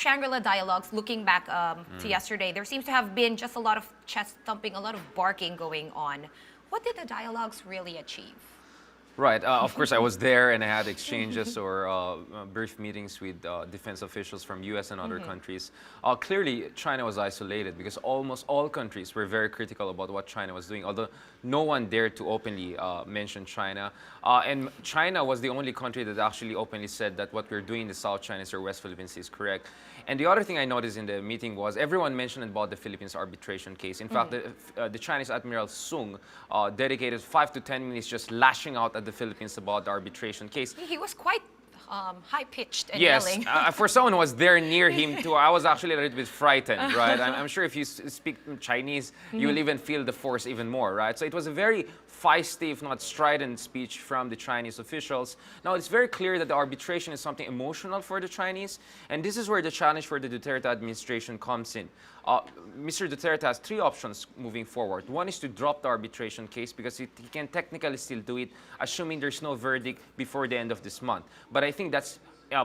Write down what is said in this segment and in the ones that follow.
Shangri La Dialogues, looking back to yesterday, there seems to have been just a lot of chest thumping, a lot of barking going on. What did the dialogues really achieve? Right. Of course, I was there and I had exchanges or brief meetings with defense officials from U.S. and other countries. Clearly, China was isolated because almost all countries were very critical about what China was doing, although no one dared to openly mention China. And China was the only country that actually openly said that what we're doing in the South China Sea or West Philippines Sea is correct. And the other thing I noticed in the meeting was everyone mentioned about the Philippines arbitration case. In fact, the Chinese Admiral Sung dedicated 5 to 10 minutes just lashing out at the Philippines about the arbitration case. He was quite high-pitched and yes, yelling. For someone who was there near him too, I was actually a little bit frightened, right? I'm sure if you speak Chinese, you will even feel the force even more, right? So it was a very feisty, if not strident speech from the Chinese officials. Now, it's very clear that the arbitration is something emotional for the Chinese, and this is where the challenge for the Duterte administration comes in. Mr. Duterte has 3 options moving forward. One is to drop the arbitration case because he can technically still do it, assuming there's no verdict before the end of this month. But I think that's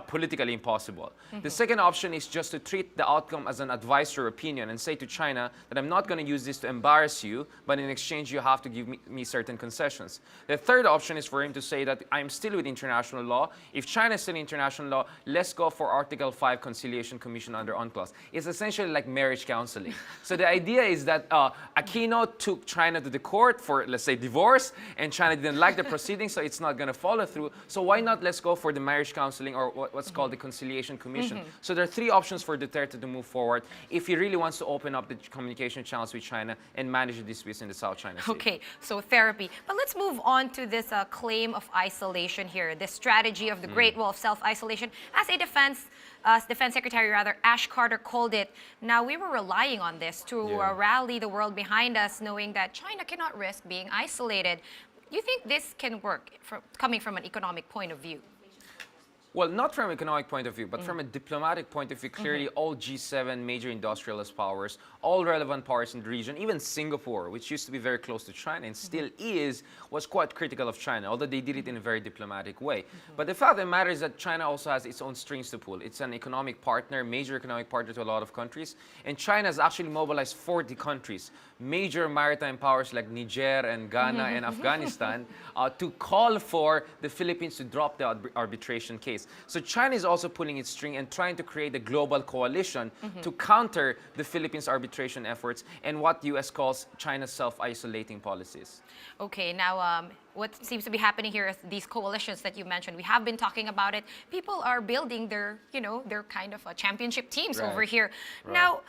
politically impossible. The second option is just to treat the outcome as an advice or opinion and say to China that I'm not going to use this to embarrass you, but in exchange you have to give me certain concessions. The third option is for him to say that I'm still with international law. If China is still international law, let's go for Article 5 Conciliation Commission under UNCLOS. It's essentially like marriage counseling. So the idea is that Aquino took China to the court for, let's say, divorce, and China didn't like the proceedings, so it's not going to follow through. So why not let's go for the marriage counseling or what's called the Conciliation Commission. So there are 3 options for Duterte to move forward if he really wants to open up the communication channels with China and manage the disputes in the South China Sea. Okay, so therapy. But let's move on to this claim of isolation here, this strategy of the Great Wall of self-isolation. As a Defense Secretary, Ash Carter called it. Now, we were relying on this to rally the world behind us, knowing that China cannot risk being isolated. You think this can work coming from an economic point of view? Well, not from an economic point of view, but from a diplomatic point of view, clearly all G7 major industrialist powers, all relevant powers in the region, even Singapore, which used to be very close to China and still is, was quite critical of China, although they did it in a very diplomatic way. But the fact of the matter is that China also has its own strings to pull. It's an economic partner, major economic partner to a lot of countries, and China has actually mobilized 40 countries, major maritime powers like Niger and Ghana and Afghanistan, to call for the Philippines to drop the arbitration case. So China is also pulling its string and trying to create a global coalition to counter the Philippines arbitration efforts and what the U.S. calls China's self-isolating policies. Okay, now what seems to be happening here is these coalitions that you mentioned. We have been talking about it. People are building their, their kind of championship teams over here. Right. Now,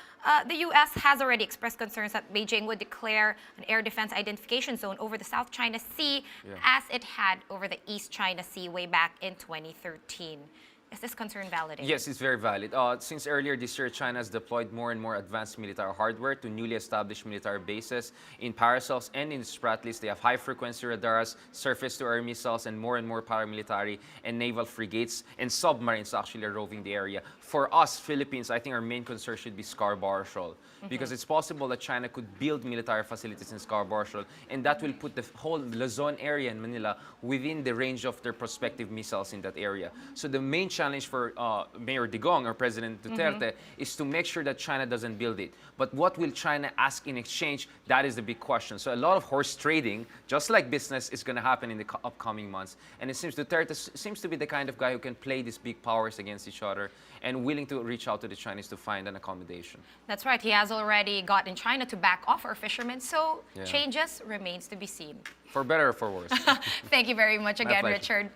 the U.S. has already expressed concerns that Beijing would declare an air defense identification zone over the South China Sea as it had over the East China Sea way back in 2013. Is this concern validated? Yes, it's very valid. Since earlier this year, China has deployed more and more advanced military hardware to newly established military bases in Paracels and in Spratlys. They have high-frequency radars, surface-to-air missiles, and more paramilitary and naval frigates and submarines actually roving the area. For us, Philippines, I think our main concern should be Scarborough Shoal, because it's possible that China could build military facilities in Scarborough Shoal, and that will put the whole Luzon area in Manila within the range of their prospective missiles in that area. So the main challenge for Mayor Digong or President Duterte is to make sure that China doesn't build it. But what will China ask in exchange? That is the big question. So a lot of horse trading, just like business, is going to happen in the upcoming months. And it seems Duterte seems to be the kind of guy who can play these big powers against each other and willing to reach out to the Chinese to find an accommodation. That's right. He has already gotten China to back off our fishermen, so changes remains to be seen. For better or for worse. Thank you very much again, Richard.